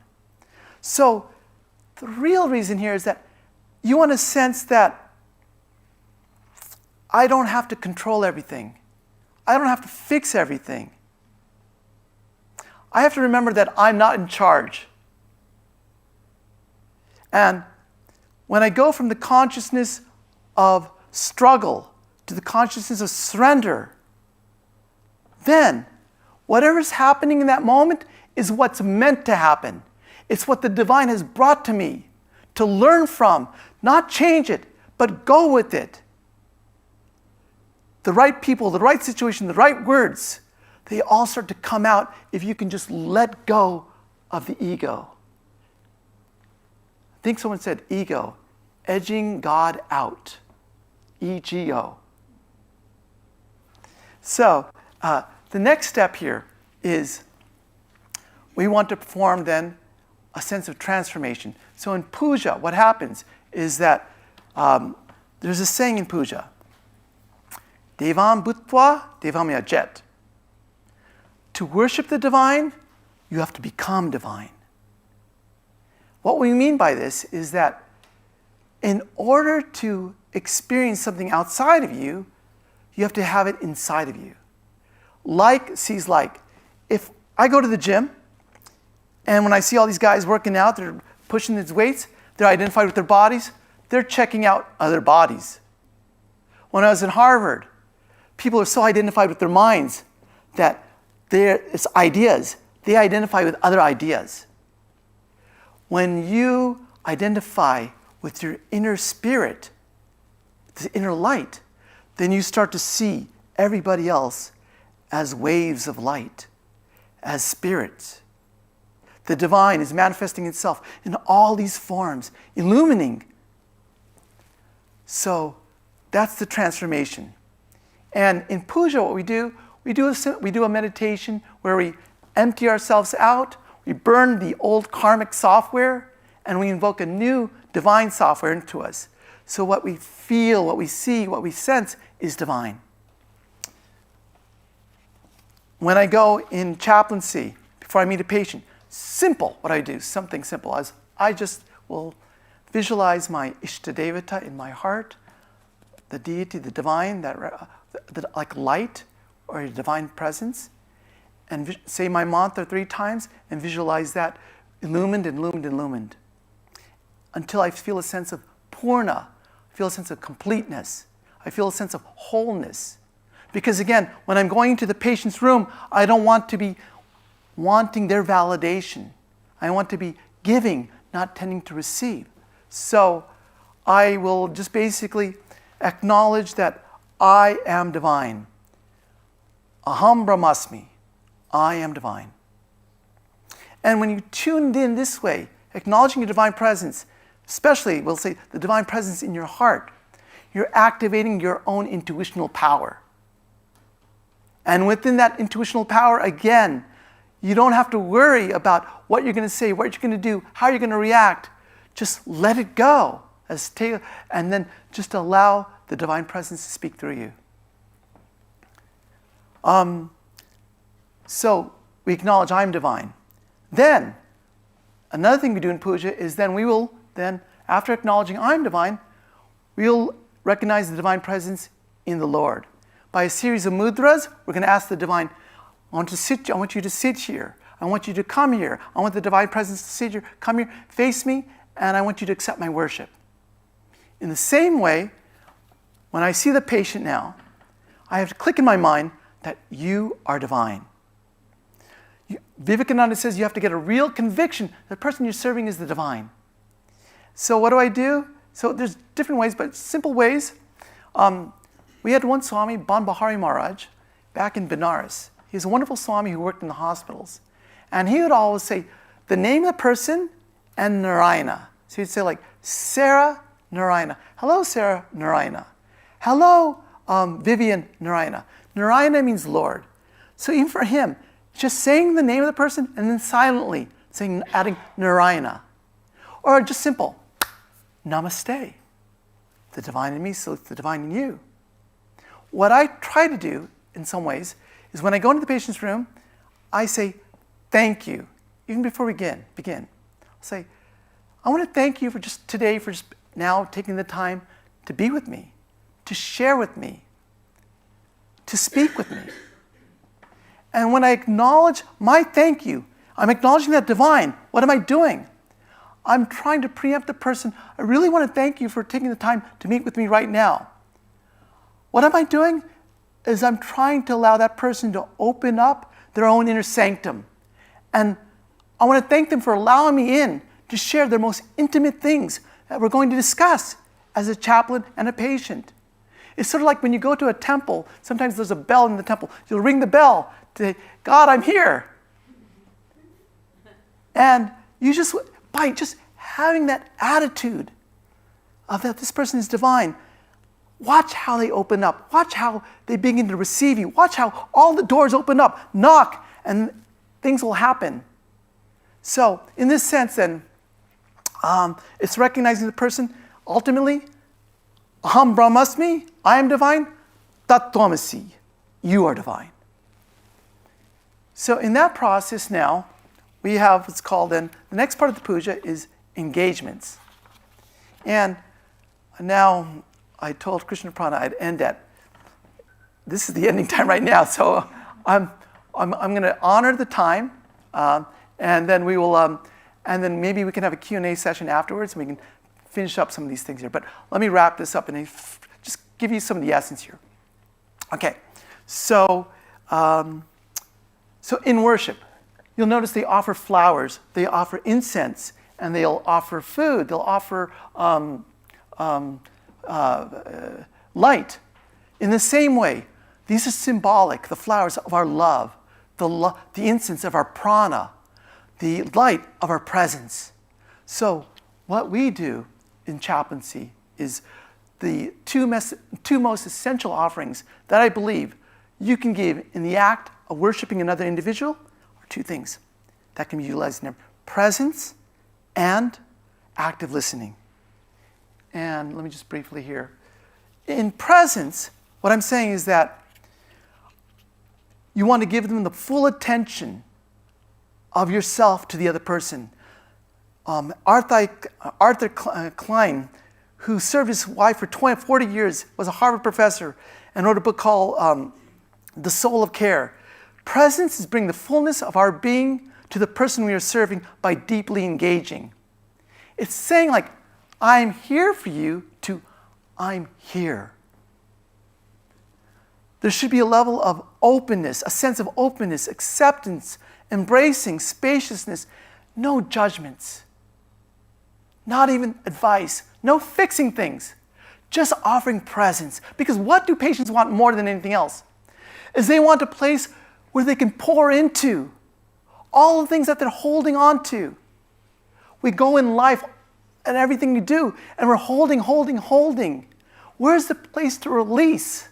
So the real reason here is that you want to sense that I don't have to control everything. I don't have to fix everything. I have to remember that I'm not in charge. And when I go from the consciousness of struggle to the consciousness of surrender, then whatever's happening in that moment is what's meant to happen. It's what the divine has brought to me to learn from, not change it, but go with it. The right people, the right situation, the right words, they all start to come out if you can just let go of the ego. I think someone said ego, edging God out, E-G-O. So the next step here is we want to perform then a sense of transformation. So in puja, what happens is that there's a saying in puja, Devam bhutva, devam yajet. To worship the divine, you have to become divine. What we mean by this is that in order to experience something outside of you, you have to have it inside of you. Like sees like. If I go to the gym, and when I see all these guys working out, they're pushing these weights, they're identified with their bodies, they're checking out other bodies. When I was in Harvard, people are so identified with their minds that it's ideas. They identify with other ideas. When you identify with your inner spirit, the inner light, then you start to see everybody else as waves of light, as spirits. The divine is manifesting itself in all these forms, illumining. So that's the transformation. And in puja, what we do a meditation where we empty ourselves out, we burn the old karmic software, and we invoke a new divine software into us. So what we feel, what we see, what we sense is divine. When I go in chaplaincy, before I meet a patient, simple what I do, something simple, as I just will visualize my Ishtadevata in my heart, the deity, the divine, that like light, or your divine presence, and say my mantra 3 times and visualize that illumined and illumined and illumined until I feel a sense of purna, I feel a sense of completeness, I feel a sense of wholeness. Because again, when I'm going into the patient's room, I don't want to be wanting their validation. I want to be giving, not tending to receive. So I will just basically acknowledge that I am divine. Aham Brahmasmi. I am divine. And when you tuned in this way, acknowledging your divine presence, especially, we'll say, the divine presence in your heart, you're activating your own intuitional power. And within that intuitional power, again, you don't have to worry about what you're going to say, what you're going to do, how you're going to react. Just let it go, and then just allow the divine presence to speak through you. So we acknowledge I'm divine. Then, another thing we do in puja is then we will, after acknowledging I'm divine, we'll recognize the divine presence in the Lord. By a series of mudras, we're going to ask the divine, I want you to sit here. I want you to come here. I want the divine presence to sit here. Come here, face me, and I want you to accept my worship. In the same way, when I see the patient now, I have to click in my mind that you are divine. Vivekananda says you have to get a real conviction that the person you're serving is the divine. So what do I do? So there's different ways, but simple ways. We had one Swami, Ban Bahari Maharaj, back in Benares. He was a wonderful Swami who worked in the hospitals. And he would always say the name of the person and Narayana. So he'd say like, Sarah Narayana. Hello, Sarah Narayana. Hello, Vivian Narayana. Narayana means Lord. So even for him, just saying the name of the person and then silently adding Narayana. Or just simple, Namaste. The divine in me salutes the divine in you. What I try to do in some ways is when I go into the patient's room, I say, thank you. Even before we begin, I'll say, I want to thank you for just today, for just now taking the time to be with me, to share with me, to speak with me. And when I acknowledge my thank you, I'm acknowledging that divine. What am I doing? I'm trying to preempt the person. I really want to thank you for taking the time to meet with me right now. What am I doing? Is I'm trying to allow that person to open up their own inner sanctum. And I want to thank them for allowing me in to share their most intimate things that we're going to discuss as a chaplain and a patient. It's sort of like when you go to a temple, sometimes there's a bell in the temple. You'll ring the bell to say, God, I'm here. And you just, by just having that attitude of that this person is divine, watch how they open up. Watch how they begin to receive you. Watch how all the doors open up, knock, and things will happen. So in this sense then, it's recognizing the person, ultimately, Aham Brahmasmi, I am divine, Tat Tvamasi, you are divine. So in that process now, we have what's called then, the next part of the puja is engagements. And now I told Krishna Prana I'd end at, this is the ending time right now, so I'm going to honor the time, and then we will, and then maybe we can have a Q&A session afterwards, and we can finish up some of these things here. But let me wrap this up and just give you some of the essence here. Okay, so in worship, you'll notice they offer flowers, they offer incense, and they'll offer food, they'll offer light. In the same way, these are symbolic, the flowers of our love, the incense of our prana, the light of our presence. So what we do in chaplaincy is the two most essential offerings that I believe you can give in the act of worshiping another individual are two things that can be utilized in them: presence and active listening. And let me just briefly here. In presence, what I'm saying is that you want to give them the full attention of yourself to the other person. Arthur Klein, who served his wife for 40 years, was a Harvard professor, and wrote a book called the soul of care. Presence is bringing the fullness of our being to the person we are serving by deeply engaging. It's saying like, I'm here for you, to I'm here. There should be a level of openness, a sense of openness, acceptance, embracing, spaciousness, no judgments, not even advice, no fixing things, just offering presence. Because what do patients want more than anything else? Is they want a place where they can pour into all the things that they're holding on to. We go in life and everything we do, and we're holding. Where's the place to release?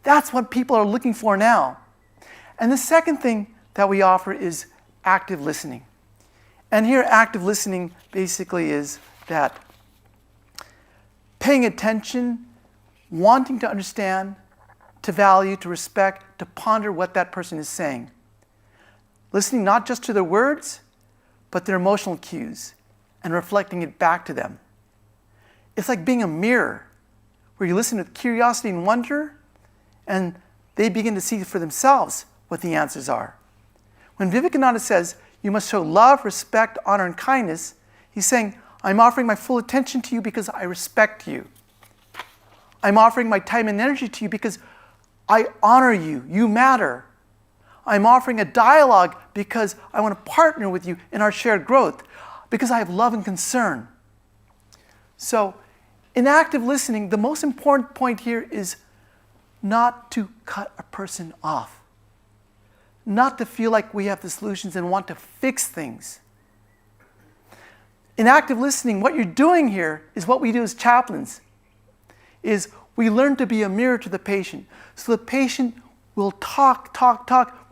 That's what people are looking for now. And the second thing that we offer is active listening. And here, active listening basically is that paying attention, wanting to understand, to value, to respect, to ponder what that person is saying. Listening not just to their words, but their emotional cues, and reflecting it back to them. It's like being a mirror, where you listen with curiosity and wonder, and they begin to see for themselves what the answers are. When Vivekananda says, you must show love, respect, honor, and kindness, he's saying, I'm offering my full attention to you because I respect you. I'm offering my time and energy to you because I honor you. You matter. I'm offering a dialogue because I want to partner with you in our shared growth, because I have love and concern. So, in active listening, the most important point here is not to cut a person off. Not to feel like we have the solutions and want to fix things. In active listening, what you're doing here is what we do as chaplains, is we learn to be a mirror to the patient. So the patient will talk,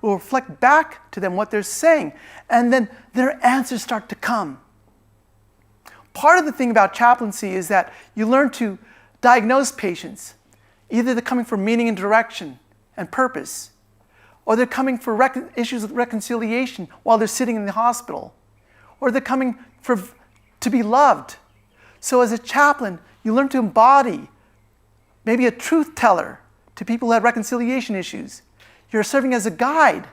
will reflect back to them what they're saying, and then their answers start to come. Part of the thing about chaplaincy is that you learn to diagnose patients. Either they're coming for meaning and direction and purpose, or they're coming for issues of reconciliation while they're sitting in the hospital, or they're coming to be loved. So as a chaplain, you learn to embody maybe a truth teller to people who have reconciliation issues. You're serving as a guide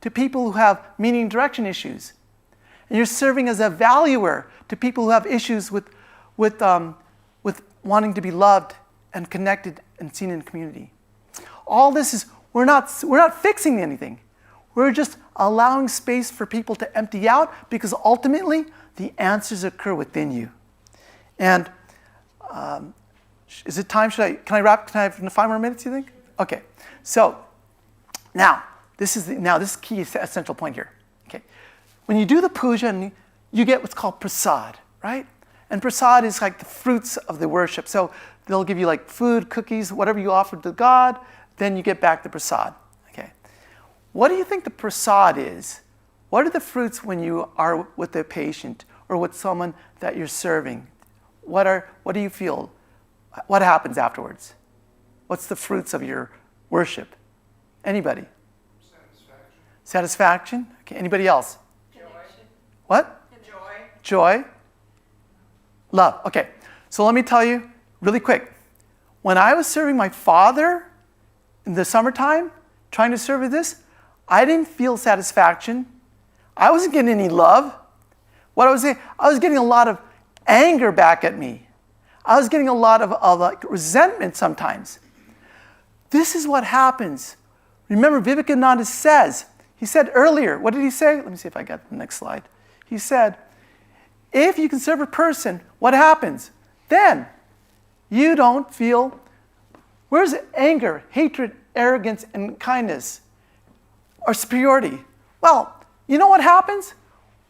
to people who have meaning and direction issues. And you're serving as a valuer to people who have issues with wanting to be loved and connected and seen in the community. All this is, we're not fixing anything. We're just allowing space for people to empty out, because ultimately the answers occur within you. And is it time? Can I wrap? Can I have 5 more minutes, you think? Okay. So now this is key essential point here. Okay. When you do the puja, you get what's called prasad, right? And prasad is like the fruits of the worship. So they'll give you like food, cookies, whatever you offer to God, then you get back the prasad. Okay. What do you think the prasad is? What are the fruits when you are with a patient or with someone that you're serving? What do you feel? What happens afterwards? What's the fruits of your worship? Anybody? Satisfaction? Okay. Anybody else? Joy. What? Joy. Love. Okay. So let me tell you really quick. When I was serving my father in the summertime, trying to serve with this, I didn't feel satisfaction. I wasn't getting any love. What I was saying, I was getting a lot of anger back at me. I was getting a lot of like resentment sometimes. This is what happens. Remember, Vivekananda he said earlier, what did he say? Let me see if I got the next slide. He said, if you can serve a person, what happens? Then you don't feel, where's anger, hatred, arrogance, and kindness, or superiority? Well, you know what happens?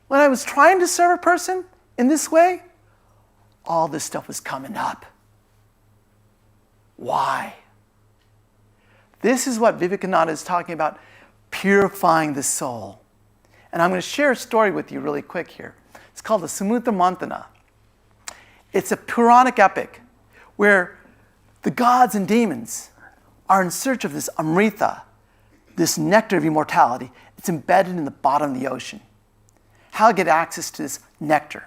When I was trying to serve a person in this way, all this stuff was coming up. Why? This is what Vivekananda is talking about, purifying the soul. And I'm going to share a story with you really quick here. It's called the Samudra Mantana. It's a Puranic epic where the gods and demons are in search of this Amrita, this nectar of immortality. It's embedded in the bottom of the ocean. How to get access to this nectar?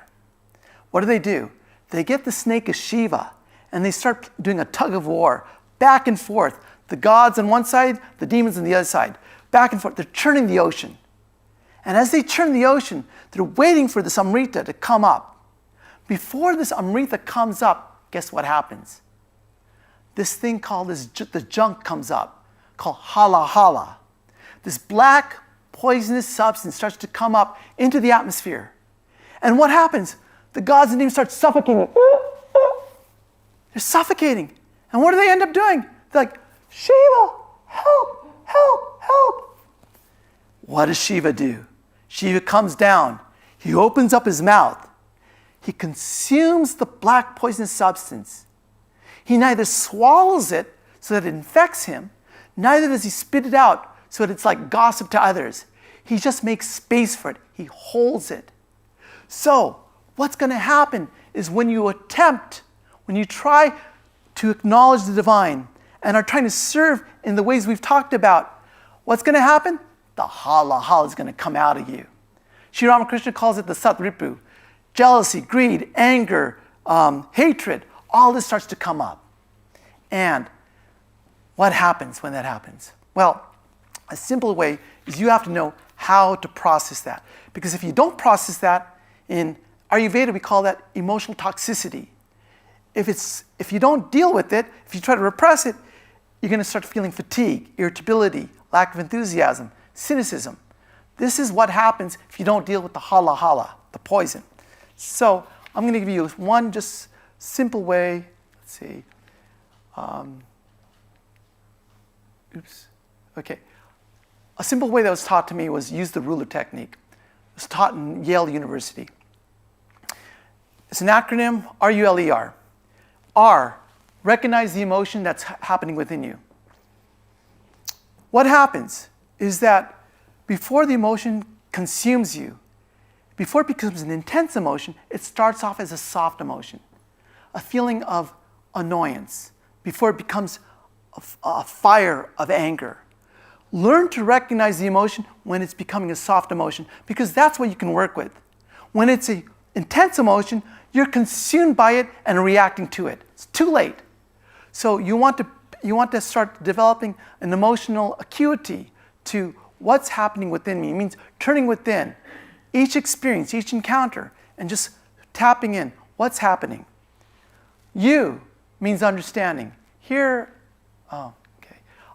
What do? They get the snake of Shiva, and they start doing a tug of war, back and forth. The gods on one side, the demons on the other side. Back and forth. They're churning the ocean. And as they churn the ocean, they're waiting for this Amrita to come up. Before this Amrita comes up, guess what happens? This thing called the junk comes up, called hala hala. This black poisonous substance starts to come up into the atmosphere. And what happens? The gods and demons start suffocating. They're suffocating. And what do they end up doing? They're like, Shiva, help, help, help. What does Shiva do? Shiva comes down. He opens up his mouth. He consumes the black poisonous substance. He neither swallows it so that it infects him, neither does he spit it out so that it's like gossip to others. He just makes space for it. He holds it. So, what's going to happen is when you try to acknowledge the divine and are trying to serve in the ways we've talked about, what's going to happen? The hala hala is going to come out of you. Sri Ramakrishna calls it the satripu. Jealousy, greed, anger, hatred, all this starts to come up. And what happens when that happens? Well, a simple way is you have to know how to process that. Because if you don't process that, in Ayurveda we call that emotional toxicity. If you don't deal with it, if you try to repress it, you're going to start feeling fatigue, irritability, lack of enthusiasm, cynicism. This is what happens if you don't deal with the hala hala, the poison. So I'm going to give you one just simple way. Let's see. Okay. A simple way that was taught to me was use the ruler technique. It was taught in Yale University. It's an acronym, RULER. R, recognize the emotion that's happening within you. What happens is that before the emotion consumes you, before it becomes an intense emotion, it starts off as a soft emotion, a feeling of annoyance, before it becomes a fire of anger. Learn to recognize the emotion when it's becoming a soft emotion, because that's what you can work with. When it's an intense emotion, you're consumed by it and reacting to it. It's too late. So you want to start developing an emotional acuity to what's happening within me. It means turning within each experience, each encounter, and just tapping in what's happening. You means understanding.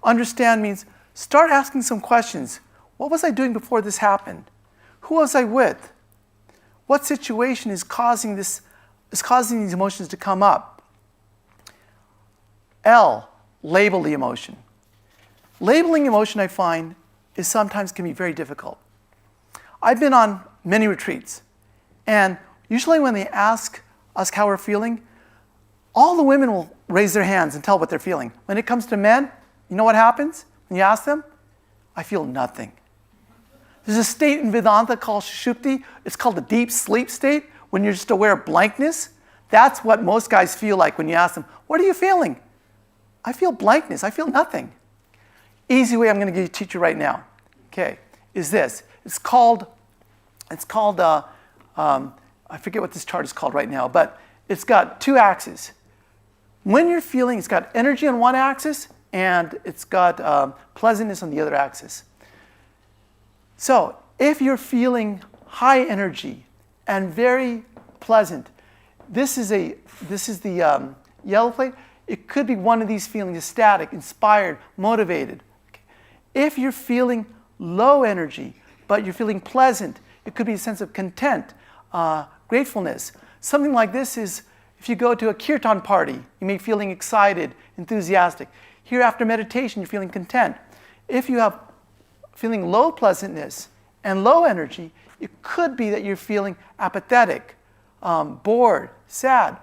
Understand means start asking some questions. What was I doing before this happened? Who was I with? What situation is causing these emotions to come up? L, label the emotion. Labeling emotion, I find, is sometimes can be very difficult. I've been on many retreats, and usually when they ask us how we're feeling, all the women will raise their hands and tell what they're feeling. When it comes to men, you know what happens? When you ask them, I feel nothing. There's a state in Vedanta called Sushupti. It's called the deep sleep state, when you're just aware of blankness. That's what most guys feel like when you ask them, what are you feeling? I feel blankness. I feel nothing. Easy way I'm going to teach you right now, okay, is this. It's called I forget what this chart is called right now, but it's got two axes. When you're feeling, it's got energy on one axis, and it's got pleasantness on the other axis. So if you're feeling high energy and very pleasant, this is the yellow plate. It could be one of these feelings: ecstatic, inspired, motivated. Okay. If you're feeling low energy, but you're feeling pleasant, it could be a sense of content, gratefulness. Something like this is if you go to a kirtan party, you may be feeling excited, enthusiastic. Here after meditation, you're feeling content. If you have feeling low pleasantness and low energy, it could be that you're feeling apathetic, bored, sad.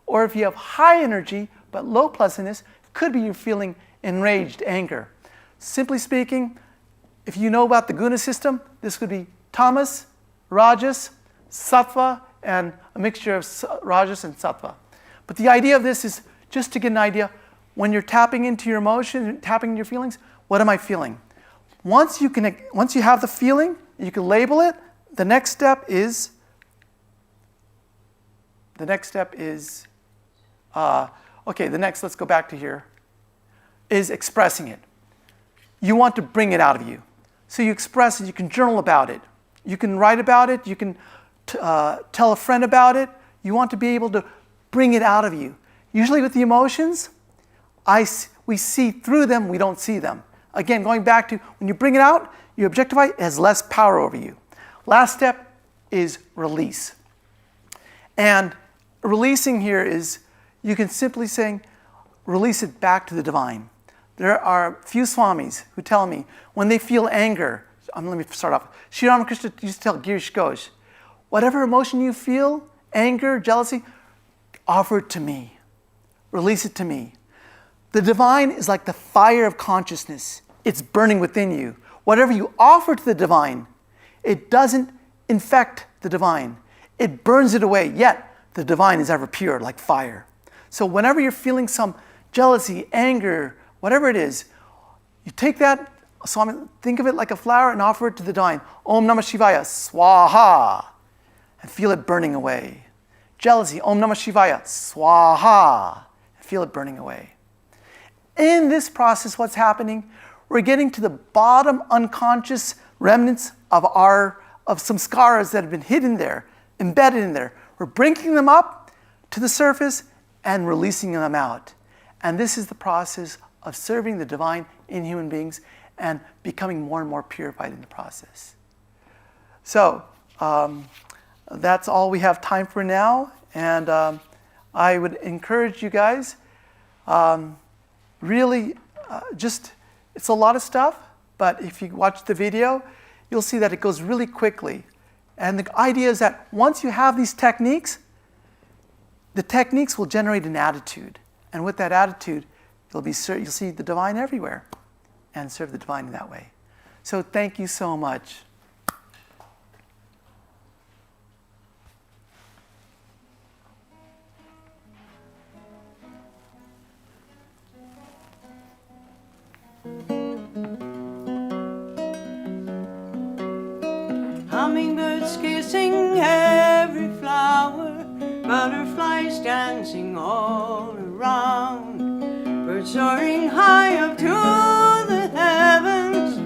Or if you have high energy but low pleasantness, it could be you're feeling enraged, anger. Simply speaking, if you know about the guna system, this could be tamas, rajas, sattva, and a mixture of rajas and sattva. But the idea of this is just to get an idea, when you're tapping into your emotion, tapping into your feelings, what am I feeling? Once you have the feeling, you can label it. The next step is let's go back to here. is expressing it. You want to bring it out of you. So you express it, you can journal about it. You can write about it, you can tell a friend about it. You want to be able to bring it out of you. Usually with the emotions, we see through them, we don't see them. Again, going back to when you bring it out, you objectify, it has less power over you. Last step is release. And releasing here is, you can simply say, release it back to the divine. There are few swamis who tell me when they feel anger, let me start off. Sri Ramakrishna used to tell Girish Ghosh, whatever emotion you feel, anger, jealousy, offer it to me. Release it to me. The divine is like the fire of consciousness. It's burning within you. Whatever you offer to the divine, it doesn't infect the divine. It burns it away, yet the divine is ever pure, like fire. So whenever you're feeling some jealousy, anger, whatever it is, you take that, think of it like a flower and offer it to the divine. Om Namah Shivaya, Swaha, and feel it burning away. Jealousy, Om Namah Shivaya, Swaha, and feel it burning away. In this process, what's happening? We're getting to the bottom unconscious remnants of some scars that have been hidden there, embedded in there. We're bringing them up to the surface and releasing them out. And this is the process of serving the divine in human beings and becoming more and more purified in the process. So that's all we have time for now. And I would encourage you guys, really it's a lot of stuff, but if you watch the video, you'll see that it goes really quickly. And the idea is that once you have these techniques, the techniques will generate an attitude. And with that attitude, you'll see the divine everywhere and serve the divine in that way. So thank you so much. Hummingbirds kissing every flower, butterflies dancing all around, birds soaring high up to the heavens.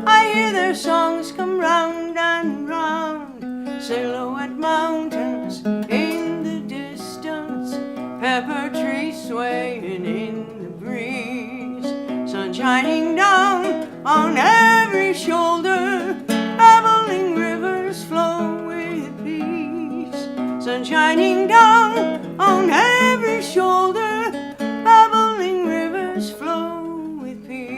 I hear their songs come round and round, silhouette mountains in the distance, pepper trees swaying in the breeze, sun shining down on every shoulder, babbling rivers flow with peace, sun shining down on every shoulder, babbling rivers flow with peace.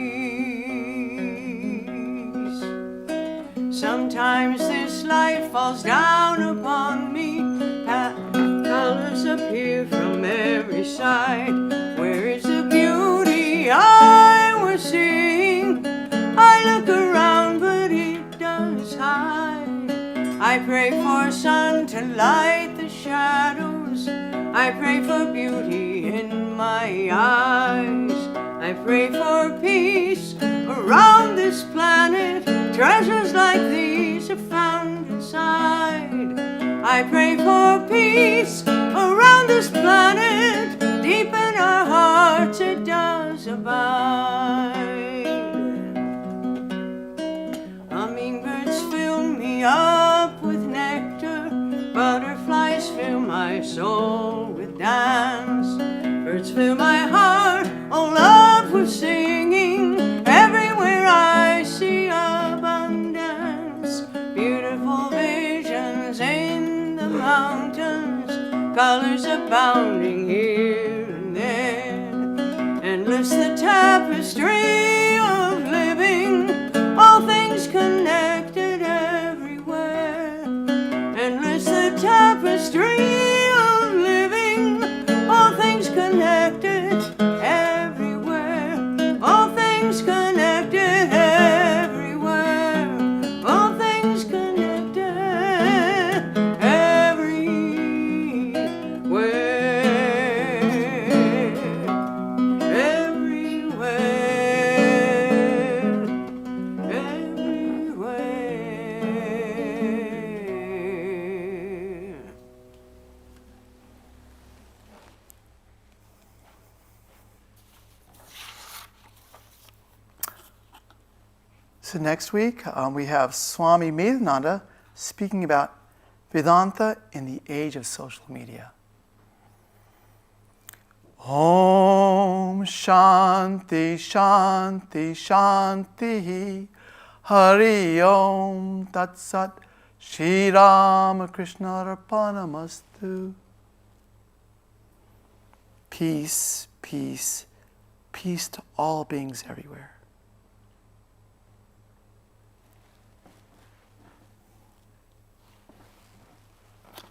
Sometimes this light falls down upon me, colors appear from every side. Where is the beauty I was seeing? I look around, but it does hide. I pray for sun to light the shadows. I pray for beauty in my eyes. I pray for peace around this planet. Treasures like these are found inside. I pray for peace around this planet. Deep in our hearts it does abide. Hummingbirds fill me up with nectar, butterflies fill my soul with dance, birds fill my heart, oh love with singing. Everywhere I see abundance, beautiful visions in the mountains, colors abounding here and there. Endless the tapestry of living, all things connected everywhere. Endless the tapestry of living, all things connected everywhere. All things connected everywhere. All things connected everywhere. Everywhere. So next week we have Swami Harinamananda speaking about Vedanta in the age of social media. Om Shanti Shanti Shanti Hari Om Tat Sat Shri Ramakrishna Arpanamastu. Peace, peace, peace to all beings everywhere.